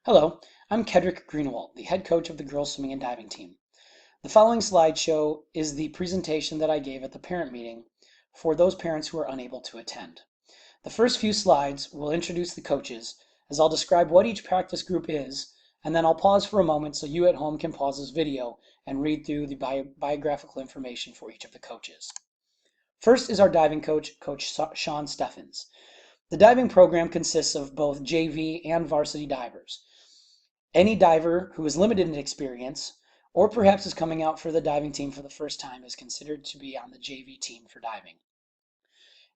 Hello, I'm Kedrick Greenwald, the head coach of the girls swimming and diving team. The following slideshow is the presentation that I gave at the parent meeting for those parents who are unable to attend. The first few slides will introduce the coaches, as I'll describe what each practice group is, and then I'll pause for a moment so you at home can pause this video and read through the biographical information for each of the coaches. First is our diving coach, Coach Sean Steffens. The diving program consists of both JV and varsity divers. Any diver who is limited in experience, or perhaps is coming out for the diving team for the first time, is considered to be on the JV team for diving.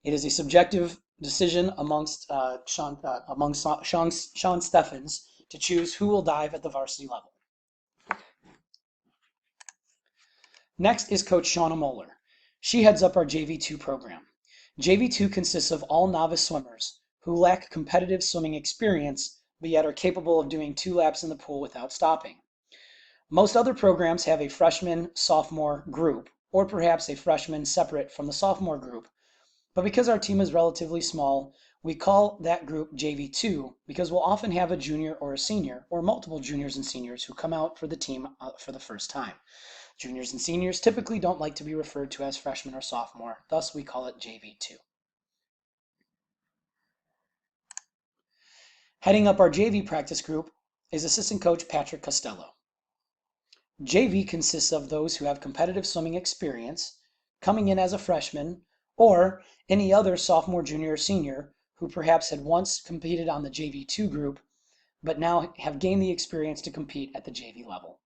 It is a subjective decision amongst Sean Steffens to choose who will dive at the varsity level. Next is Coach Shauna Moeller. She heads up our JV2 program. JV2 consists of all novice swimmers who lack competitive swimming experience, but yet are capable of doing 2 laps in the pool without stopping. Most other programs have a freshman-sophomore group, or perhaps a freshman separate from the sophomore group. But because our team is relatively small, we call that group JV2 because we'll often have a junior or a senior, or multiple juniors and seniors who come out for the team for the first time. Juniors and seniors typically don't like to be referred to as freshman or sophomore, thus we call it JV2. Heading up our JV practice group is assistant coach Patrick Costello. JV consists of those who have competitive swimming experience, coming in as a freshman, or any other sophomore, junior, or senior who perhaps had once competed on the JV2 group, but now have gained the experience to compete at the JV level.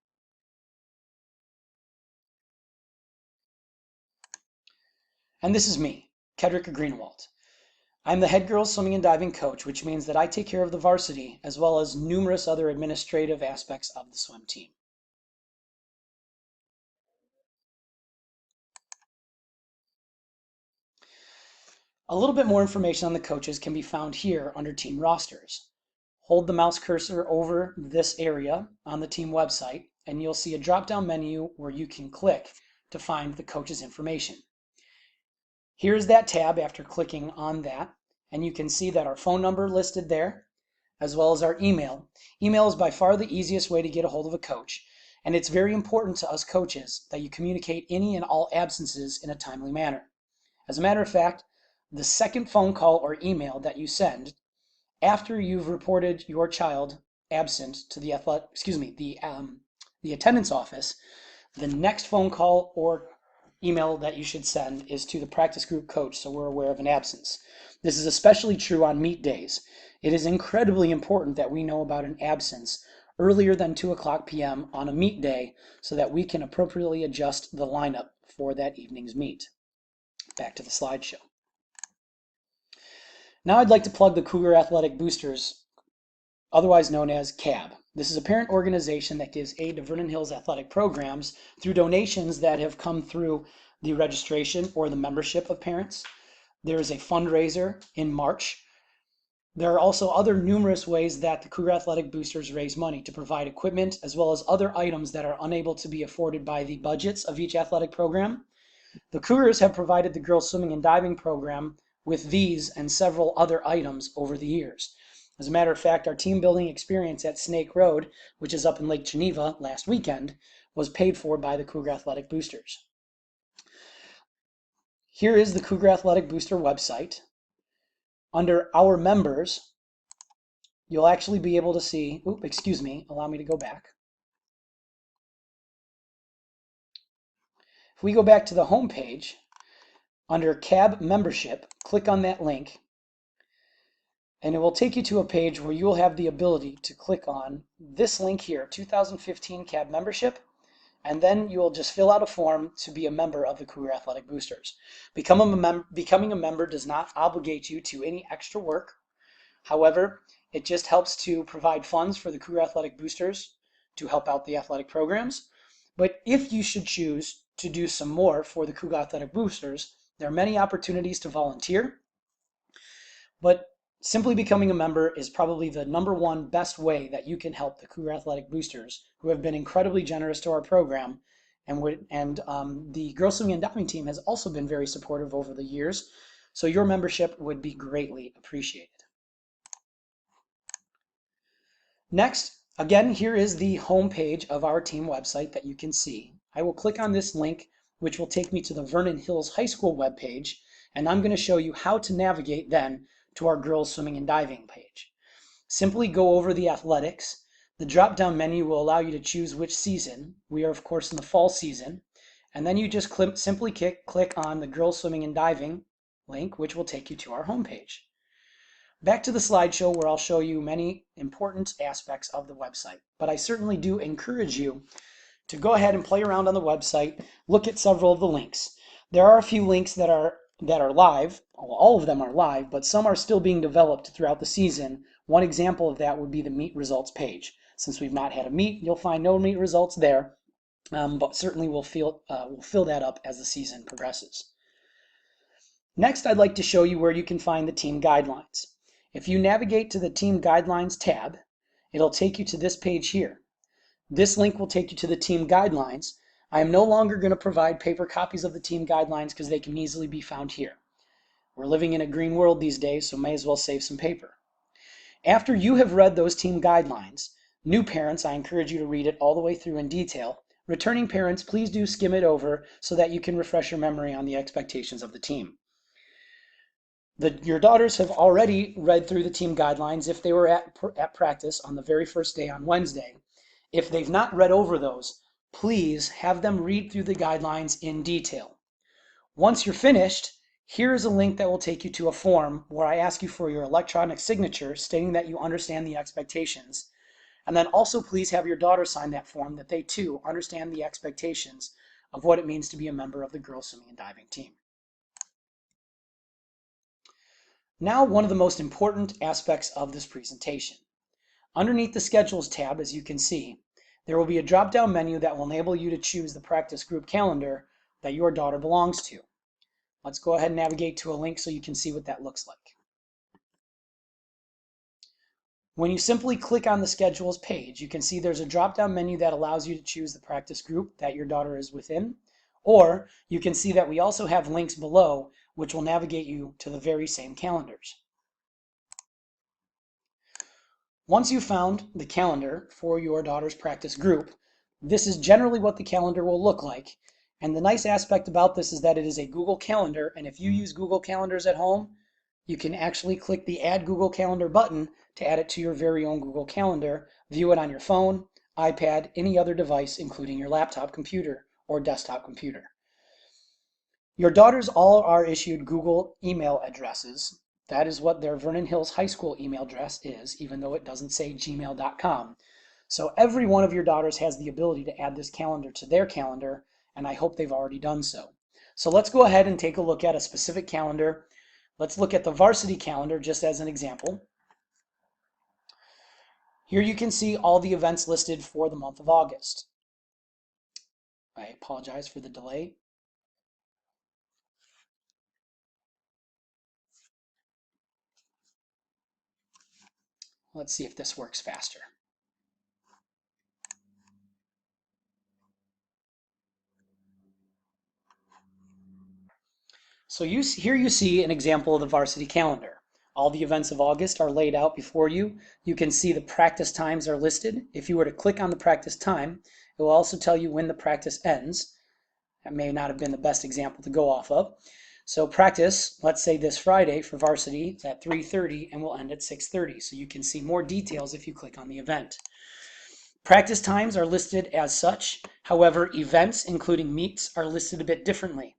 And this is me, Kedrick Greenwald. I'm the head girls swimming and diving coach, which means that I take care of the varsity as well as numerous other administrative aspects of the swim team. A little bit more information on the coaches can be found here under team rosters. Hold the mouse cursor over this area on the team website and you'll see a drop-down menu where you can click to find the coach's information. Here's that tab after clicking on that, and you can see that our phone number listed there, as well as our email. Email is by far the easiest way to get a hold of a coach, and it's very important to us coaches that you communicate any and all absences in a timely manner. As a matter of fact, the second phone call or email that you send after you've reported your child absent to the attendance office, the next phone call or email that you should send is to the practice group coach so we're aware of an absence. This is especially true on meet days. It is incredibly important that we know about an absence earlier than 2:00 p.m. on a meet day so that we can appropriately adjust the lineup for that evening's meet. Back to the slideshow. Now I'd like to plug the Cougar Athletic Boosters, otherwise known as CAB. This is a parent organization that gives aid to Vernon Hills athletic programs through donations that have come through the registration or the membership of parents. There is a fundraiser in March. There are also other numerous ways that the Cougar Athletic Boosters raise money to provide equipment as well as other items that are unable to be afforded by the budgets of each athletic program. The Cougars have provided the girls swimming and diving program with these and several other items over the years. As a matter of fact, our team building experience at Snake Road, which is up in Lake Geneva last weekend, was paid for by the Cougar Athletic Boosters. Here is the Cougar Athletic Booster website. Under Our Members, you'll actually be able to see, allow me to go back. If we go back to the home page, under CAB Membership, click on that link, and it will take you to a page where you will have the ability to click on this link here, 2015 CAB Membership, and then you will just fill out a form to be a member of the Cougar Athletic Boosters. Becoming a member does not obligate you to any extra work. However, it just helps to provide funds for the Cougar Athletic Boosters to help out the athletic programs. But if you should choose to do some more for the Cougar Athletic Boosters, there are many opportunities to volunteer, but simply becoming a member is probably the #1 best way that you can help the Cougar Athletic Boosters, who have been incredibly generous to our program, and the girls swimming and diving team has also been very supportive over the years, so your membership would be greatly appreciated. Next, again, here is the home page of our team website that you can see. I will click on this link, which will take me to the Vernon Hills High School webpage, and I'm going to show you how to navigate then to our girls swimming and diving page. Simply go over the athletics. The drop-down menu will allow you to choose which season. We are, of course, in the fall season. And then you just simply click on the girls swimming and diving link, which will take you to our homepage. Back to the slideshow where I'll show you many important aspects of the website. But I certainly do encourage you to go ahead and play around on the website, look at several of the links. There are a few links that are live. Well, all of them are live, but some are still being developed throughout the season. One example of that would be the meet results page. Since we've not had a meet, you'll find no meet results there, but certainly we'll fill that up as the season progresses. Next, I'd like to show you where you can find the team guidelines. If you navigate to the Team Guidelines tab, it'll take you to this page here. This link will take you to the team guidelines. I am no longer going to provide paper copies of the team guidelines because they can easily be found here. We're living in a green world these days, so may as well save some paper. After you have read those team guidelines, new parents, I encourage you to read it all the way through in detail. Returning parents, please do skim it over so that you can refresh your memory on the expectations of the team. Your daughters have already read through the team guidelines if they were at practice on the very first day on Wednesday. If they've not read over those, please have them read through the guidelines in detail. Once you're finished, here is a link that will take you to a form where I ask you for your electronic signature stating that you understand the expectations. And then also please have your daughter sign that form that they too understand the expectations of what it means to be a member of the girls swimming and diving team. Now, one of the most important aspects of this presentation. Underneath the Schedules tab, as you can see, there will be a drop-down menu that will enable you to choose the practice group calendar that your daughter belongs to. Let's go ahead and navigate to a link so you can see what that looks like. When you simply click on the Schedules page, you can see there's a drop-down menu that allows you to choose the practice group that your daughter is within, or you can see that we also have links below which will navigate you to the very same calendars. Once you've found the calendar for your daughter's practice group, this is generally what the calendar will look like. And the nice aspect about this is that it is a Google Calendar, and if you use Google Calendars at home, you can actually click the Add Google Calendar button to add it to your very own Google Calendar, view it on your phone, iPad, any other device, including your laptop computer or desktop computer. Your daughters all are issued Google email addresses. That is what their Vernon Hills High School email address is, even though it doesn't say gmail.com. So every one of your daughters has the ability to add this calendar to their calendar, and I hope they've already done so. So let's go ahead and take a look at a specific calendar. Let's look at the varsity calendar just as an example. Here you can see all the events listed for the month of August. I apologize for the delay. Let's see if this works faster. So here you see an example of the varsity calendar. All the events of August are laid out before you. You can see the practice times are listed. If you were to click on the practice time, it will also tell you when the practice ends. That may not have been the best example to go off of. So practice, let's say this Friday for varsity, is at 3:30 and will end at 6:30. So you can see more details if you click on the event. Practice times are listed as such. However, events, including meets, are listed a bit differently.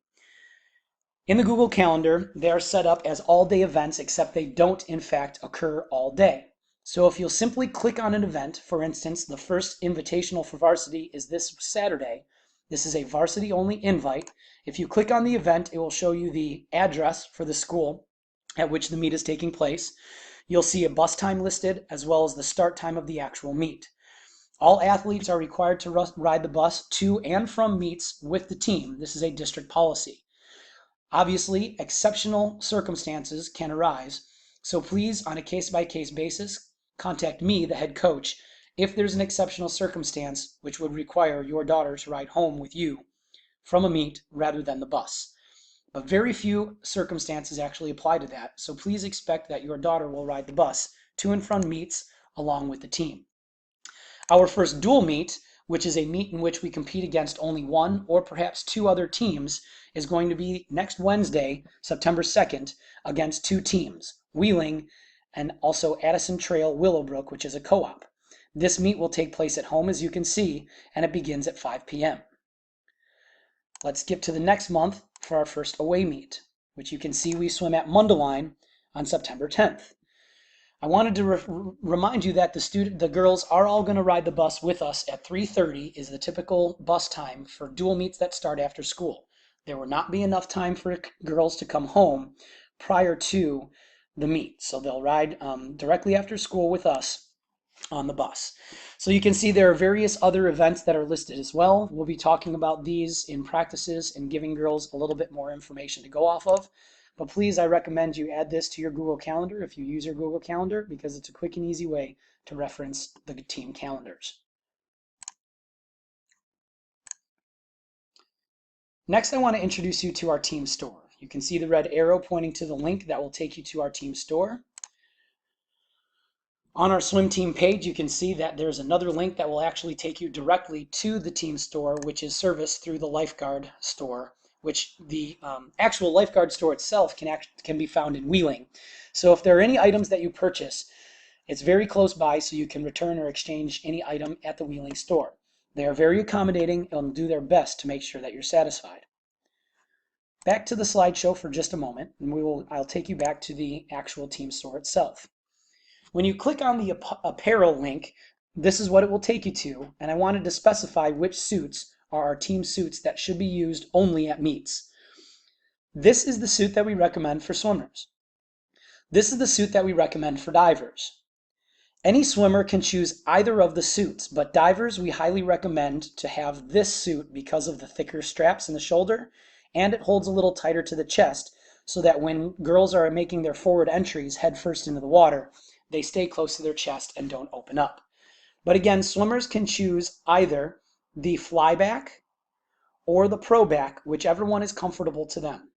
In the Google Calendar, they are set up as all-day events, except they don't, in fact, occur all day. So if you'll simply click on an event, for instance, the first invitational for varsity is this Saturday. This is a varsity-only invite. If you click on the event, it will show you the address for the school at which the meet is taking place. You'll see a bus time listed, as well as the start time of the actual meet. All athletes are required to ride the bus to and from meets with the team. This is a district policy. Obviously, exceptional circumstances can arise, so please, on a case-by-case basis, contact me, the head coach, if there's an exceptional circumstance which would require your daughter to ride home with you from a meet rather than the bus. But very few circumstances actually apply to that, so please expect that your daughter will ride the bus to and from meets along with the team. Our first dual meet, which is a meet in which we compete against only one or perhaps two other teams, is going to be next Wednesday, September 2nd, against two teams, Wheeling and also Addison Trail Willowbrook, which is a co-op. This meet will take place at home, as you can see, and it begins at 5 p.m. Let's skip to the next month for our first away meet, which you can see we swim at Mundelein on September 10th. I wanted to remind you that the girls are all going to ride the bus with us at 3:30 is the typical bus time for dual meets that start after school. There will not be enough time for girls to come home prior to the meet, so they'll ride directly after school with us on the bus. So you can see there are various other events that are listed as well. We'll be talking about these in practices and giving girls a little bit more information to go off of. But please, I recommend you add this to your Google Calendar if you use your Google Calendar, because it's a quick and easy way to reference the team calendars. Next, I want to introduce you to our team store. You can see the red arrow pointing to the link that will take you to our team store. On our swim team page, you can see that there's another link that will actually take you directly to the team store, which is serviced through the lifeguard store, which the actual lifeguard store itself can be found in Wheeling. So if there are any items that you purchase, it's very close by, so you can return or exchange any item at the Wheeling store. They are very accommodating and do their best to make sure that you're satisfied. Back to the slideshow for just a moment, and I'll take you back to the actual team store itself. When you click on the apparel link, this is what it will take you to, and I wanted to specify which suits are our team suits that should be used only at meets. This is the suit that we recommend for swimmers. This is the suit that we recommend for divers. Any swimmer can choose either of the suits, but divers we highly recommend to have this suit because of the thicker straps in the shoulder, and it holds a little tighter to the chest, so that when girls are making their forward entries head first into the water, they stay close to their chest and don't open up. But again, swimmers can choose either the flyback or the pro back, whichever one is comfortable to them.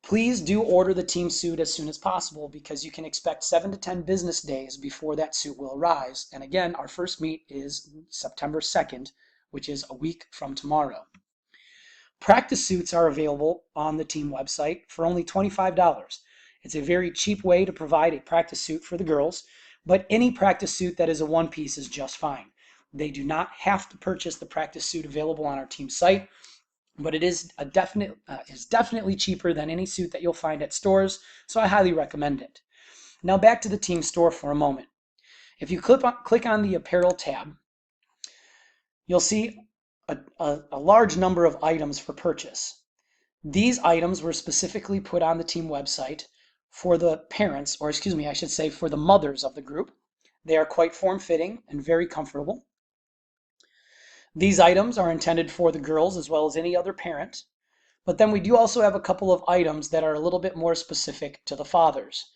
Please do order the team suit as soon as possible, because you can expect 7 to 10 business days before that suit will arrive. And again, our first meet is September 2nd, which is a week from tomorrow. Practice suits are available on the team website for only $25. It's a very cheap way to provide a practice suit for the girls, but any practice suit that is a one-piece is just fine. They do not have to purchase the practice suit available on our team site, but it is definitely cheaper than any suit that you'll find at stores, so I highly recommend it. Now back to the team store for a moment. If you click on the apparel tab, you'll see a large number of items for purchase. These items were specifically put on the team website for the parents, or excuse me, I should say for the mothers of the group. They are quite form-fitting and very comfortable. These items are intended for the girls as well as any other parent, but then we do also have a couple of items that are a little bit more specific to the fathers.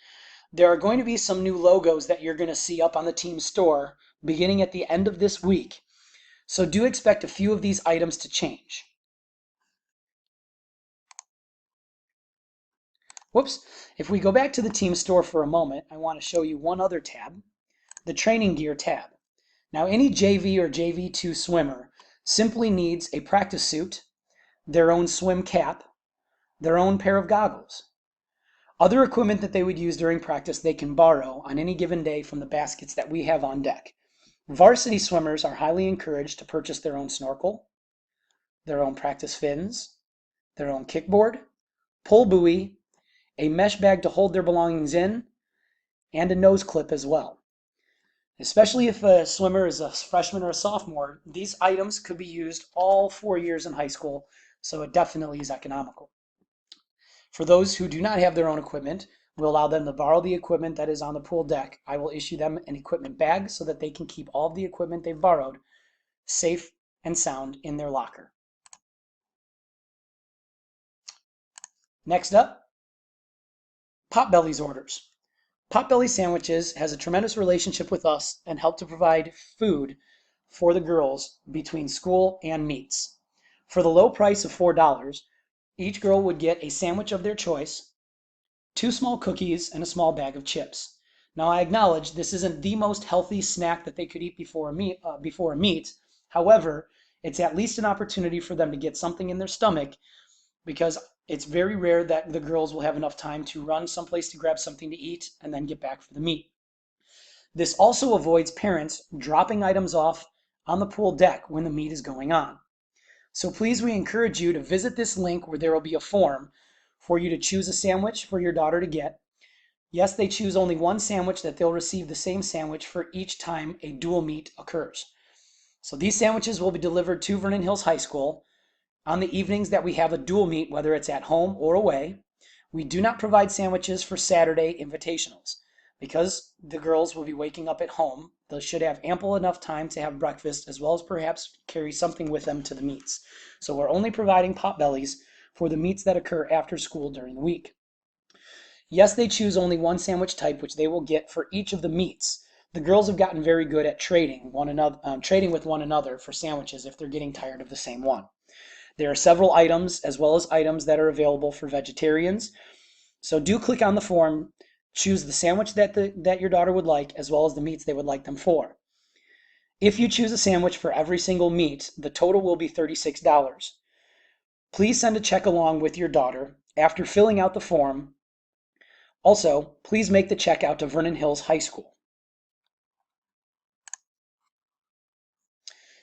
There are going to be some new logos that you're going to see up on the team store beginning at the end of this week, so do expect a few of these items to change. Whoops, if we go back to the team store for a moment, I want to show you one other tab, the training gear tab. Now any JV or JV2 swimmer simply needs a practice suit, their own swim cap, their own pair of goggles. Other equipment that they would use during practice they can borrow on any given day from the baskets that we have on deck. Varsity swimmers are highly encouraged to purchase their own snorkel, their own practice fins, their own kickboard, pull buoy, a mesh bag to hold their belongings in, and a nose clip as well. Especially if a swimmer is a freshman or a sophomore, these items could be used all 4 years in high school, so it definitely is economical. For those who do not have their own equipment, we'll allow them to borrow the equipment that is on the pool deck. I will issue them an equipment bag so that they can keep all of the equipment they've borrowed safe and sound in their locker. Next up, Potbelly's orders. Potbelly Sandwiches has a tremendous relationship with us and help to provide food for the girls between school and meets. For the low price of $4, each girl would get a sandwich of their choice, 2 small cookies, and a small bag of chips. Now, I acknowledge this isn't the most healthy snack that they could eat before a meet. However, it's at least an opportunity for them to get something in their stomach, because it's very rare that the girls will have enough time to run someplace to grab something to eat and then get back for the meet. This also avoids parents dropping items off on the pool deck when the meet is going on. So please, we encourage you to visit this link where there will be a form for you to choose a sandwich for your daughter to get. Yes, they choose only one sandwich, that they'll receive the same sandwich for each time a dual meet occurs. So these sandwiches will be delivered to Vernon Hills High School on the evenings that we have a dual meet, whether it's at home or away. We do not provide sandwiches for Saturday invitationals because the girls will be waking up at home. They should have ample enough time to have breakfast, as well as perhaps carry something with them to the meets. So we're only providing potbellies for the meets that occur after school during the week. Yes, they choose only one sandwich type, which they will get for each of the meets. The girls have gotten very good at trading with one another for sandwiches if they're getting tired of the same one. There are several items, as well as items that are available for vegetarians. So do click on the form, choose the sandwich that your daughter would like, as well as the meats they would like them for. If you choose a sandwich for every single meat, the total will be $36. Please send a check along with your daughter after filling out the form. Also, please make the check out to Vernon Hills High School.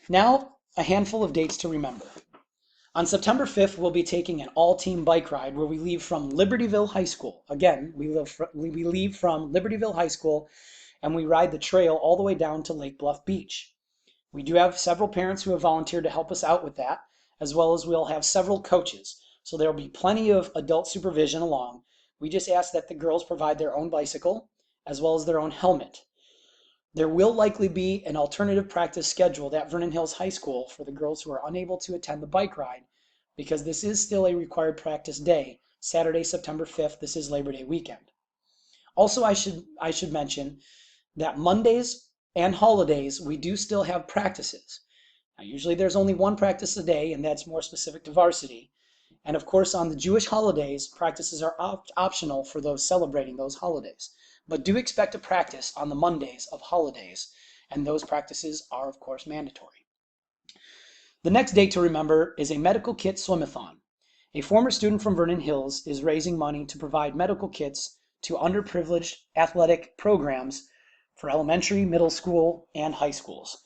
Now, a handful of dates to remember. On September 5th, we'll be taking an all-team bike ride where we leave from Libertyville High School. Again, we leave from Libertyville High School and we ride the trail all the way down to Lake Bluff Beach. We do have several parents who have volunteered to help us out with that, as well as we'll have several coaches. So there will be plenty of adult supervision along. We just ask that the girls provide their own bicycle as well as their own helmet. There will likely be an alternative practice scheduled at Vernon Hills High School for the girls who are unable to attend the bike ride, because this is still a required practice day. Saturday, September 5th, this is Labor Day weekend. Also, I should mention that Mondays and holidays, we do still have practices. Now, usually there's only one practice a day, and that's more specific to varsity. And of course, on the Jewish holidays, practices are optional for those celebrating those holidays. But do expect a practice on the Mondays of holidays, and those practices are, of course, mandatory. The next date to remember is a medical kit swimathon. A former student from Vernon Hills is raising money to provide medical kits to underprivileged athletic programs for elementary, middle school, and high schools.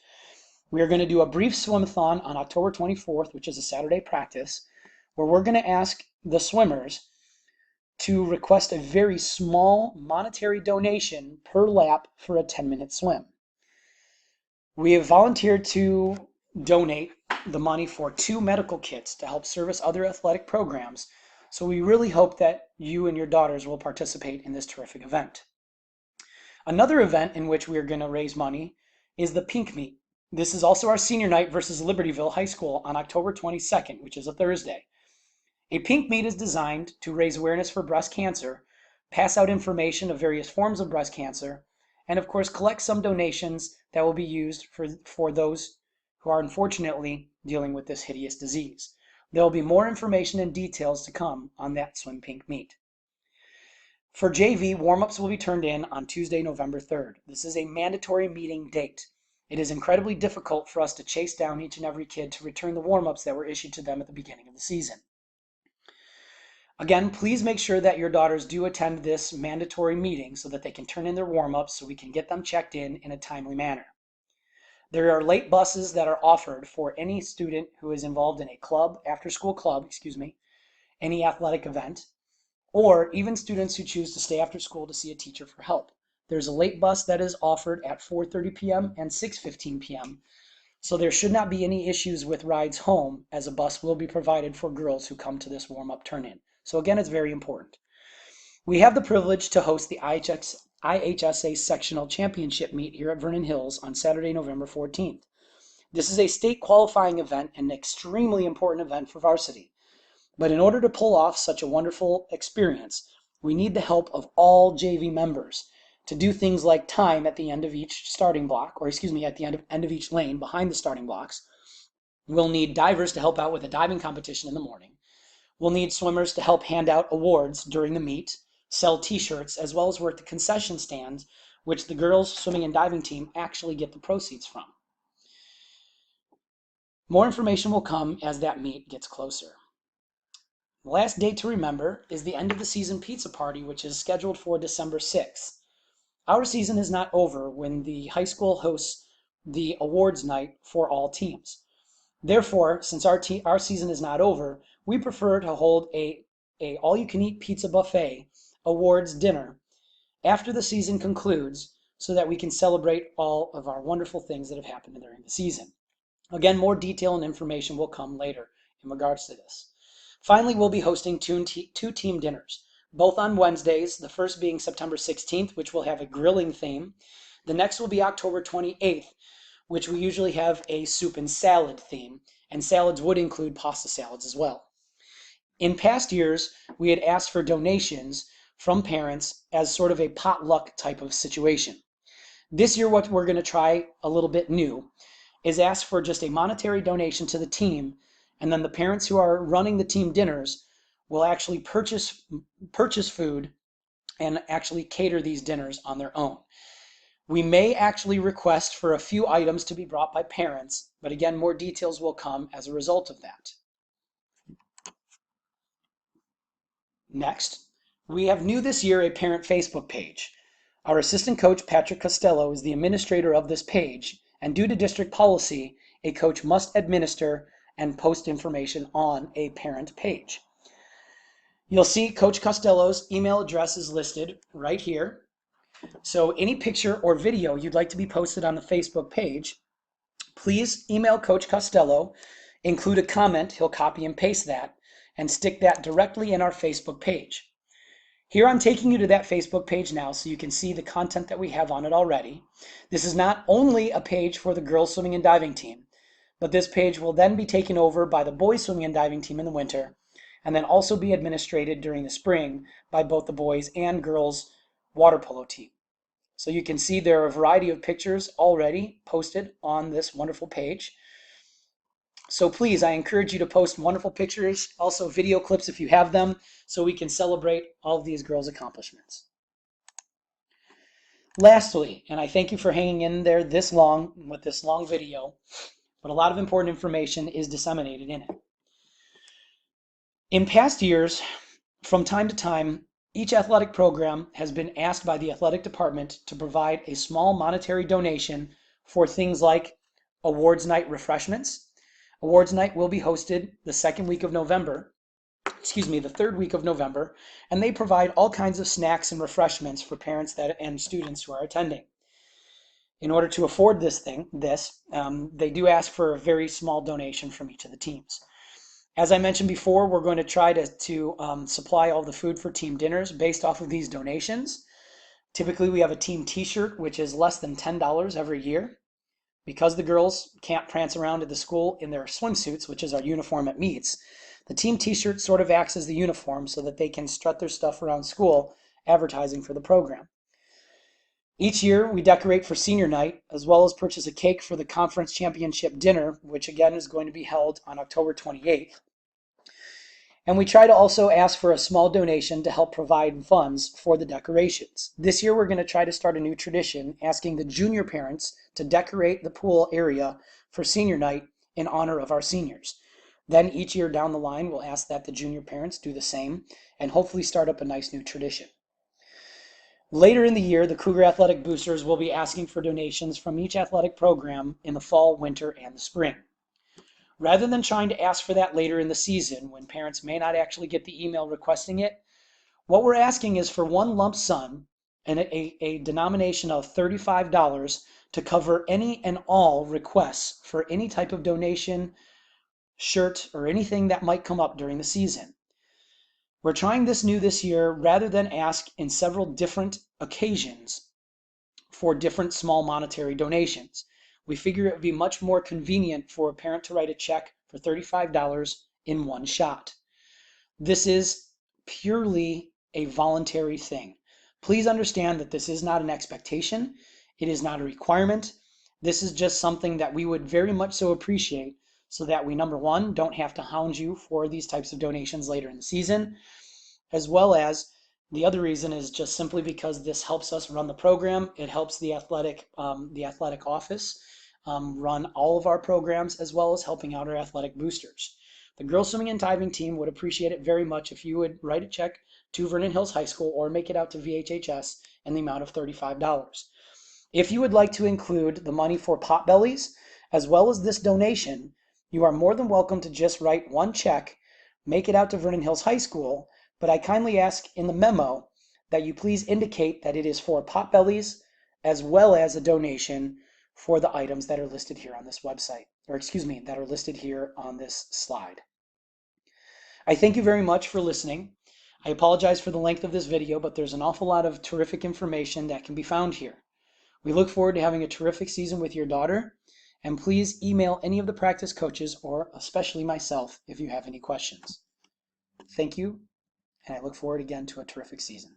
We are going to do a brief swimathon on October 24th, which is a Saturday practice, where we're going to ask the swimmers to request a very small monetary donation per lap for a 10-minute swim. We have volunteered to donate the money for 2 medical kits to help service other athletic programs, so we really hope that you and your daughters will participate in this terrific event. Another event in which we are going to raise money is the Pink Meet. This is also our senior night versus Libertyville High School on October 22nd, which is a Thursday. A Pink Meet is designed to raise awareness for breast cancer, pass out information of various forms of breast cancer, and of course collect some donations that will be used for those who are unfortunately dealing with this hideous disease. There will be more information and details to come on that Swim Pink Meet. For JV, warm-ups will be turned in on Tuesday, November 3rd. This is a mandatory meeting date. It is incredibly difficult for us to chase down each and every kid to return the warm-ups that were issued to them at the beginning of the season. Again, please make sure that your daughters do attend this mandatory meeting so that they can turn in their warm-ups so we can get them checked in a timely manner. There are late buses that are offered for any student who is involved in a club, after-school club, any athletic event, or even students who choose to stay after school to see a teacher for help. There's a late bus that is offered at 4:30 p.m. and 6:15 p.m., so there should not be any issues with rides home, as a bus will be provided for girls who come to this warm-up turn-in. So again, it's very important. We have the privilege to host the IHSA Sectional Championship meet here at Vernon Hills on Saturday, November 14th. This is a state qualifying event and an extremely important event for varsity. But in order to pull off such a wonderful experience, we need the help of all JV members to do things like time at the end of each starting block, at the end of each lane behind the starting blocks. We'll need divers to help out with a diving competition in the morning. We'll need swimmers to help hand out awards during the meet, sell t-shirts, as well as work the concession stand which the girls swimming and diving team actually get the proceeds from. More information will come as that meet gets closer. The last date to remember is the end of the season pizza party, which is scheduled for December 6th. Our season is not over when the high school hosts the awards night for all teams. Therefore, since our season is not over, we prefer to hold a all-you-can-eat pizza buffet awards dinner after the season concludes so that we can celebrate all of our wonderful things that have happened during the season. Again, more detail and information will come later in regards to this. Finally, we'll be hosting two team dinners, both on Wednesdays, the first being September 16th, which will have a grilling theme. The next will be October 28th, which we usually have a soup and salad theme, and salads would include pasta salads as well. In past years, we had asked for donations from parents as sort of a potluck type of situation. This year, what we're going to try a little bit new is ask for just a monetary donation to the team, and then the parents who are running the team dinners will actually purchase food and actually cater these dinners on their own. We may actually request for a few items to be brought by parents, but again, more details will come as a result of that. Next, we have new this year a parent Facebook page. Our assistant coach, Patrick Costello, is the administrator of this page, and due to district policy, a coach must administer and post information on a parent page. You'll see Coach Costello's email address is listed right here. So any picture or video you'd like to be posted on the Facebook page, please email Coach Costello, include a comment, he'll copy and paste that, and stick that directly in our Facebook page. Here I'm taking you to that Facebook page now so you can see the content that we have on it already. This is not only a page for the girls swimming and diving team, but this page will then be taken over by the boys swimming and diving team in the winter, and then also be administrated during the spring by both the boys and girls water polo team. So you can see there are a variety of pictures already posted on this wonderful page. So please, I encourage you to post wonderful pictures, also video clips if you have them, so we can celebrate all of these girls' accomplishments. Lastly, and I thank you for hanging in there this long with this long video, but a lot of important information is disseminated in it. In past years, from time to time, each athletic program has been asked by the athletic department to provide a small monetary donation for things like awards night refreshments. Awards night will be hosted the third week of November, and they provide all kinds of snacks and refreshments for parents and students who are attending. In order to afford they do ask for a very small donation from each of the teams. As I mentioned before, we're going to try to supply all the food for team dinners based off of these donations. Typically, we have a team t-shirt, which is less than $10 every year. Because the girls can't prance around at the school in their swimsuits, which is our uniform at meets, the team t-shirt sort of acts as the uniform so that they can strut their stuff around school, advertising for the program. Each year, we decorate for senior night, as well as purchase a cake for the conference championship dinner, which again is going to be held on October 28th. And we try to also ask for a small donation to help provide funds for the decorations. This year, we're going to try to start a new tradition, asking the junior parents to decorate the pool area for senior night in honor of our seniors. Then each year down the line, we'll ask that the junior parents do the same and hopefully start up a nice new tradition. Later in the year, the Cougar Athletic Boosters will be asking for donations from each athletic program in the fall, winter, and the spring. Rather than trying to ask for that later in the season when parents may not actually get the email requesting it, what we're asking is for one lump sum and a denomination of $35 to cover any and all requests for any type of donation, shirt, or anything that might come up during the season. We're trying this new this year rather than ask in several different occasions for different small monetary donations. We figure it would be much more convenient for a parent to write a check for $35 in one shot. This is purely a voluntary thing. Please understand that this is not an expectation. It is not a requirement. This is just something that we would very much so appreciate so that we, number one, don't have to hound you for these types of donations later in the season, as well as The other reason is just simply because this helps us run the program. It helps the athletic office run all of our programs, as well as helping out our athletic boosters. The girls swimming and diving team would appreciate it very much if you would write a check to Vernon Hills High School or make it out to VHHS in the amount of $35. If you would like to include the money for Potbellies, as well as this donation, you are more than welcome to just write one check, make it out to Vernon Hills High School, but I kindly ask in the memo that you please indicate that it is for Potbellies, as well as a donation for the items that are listed here on this website, or excuse me, that are listed here on this slide. I thank you very much for listening. I apologize for the length of this video, but there's an awful lot of terrific information that can be found here. We look forward to having a terrific season with your daughter, and please email any of the practice coaches, or especially myself, if you have any questions. Thank you, and I look forward again to a terrific season.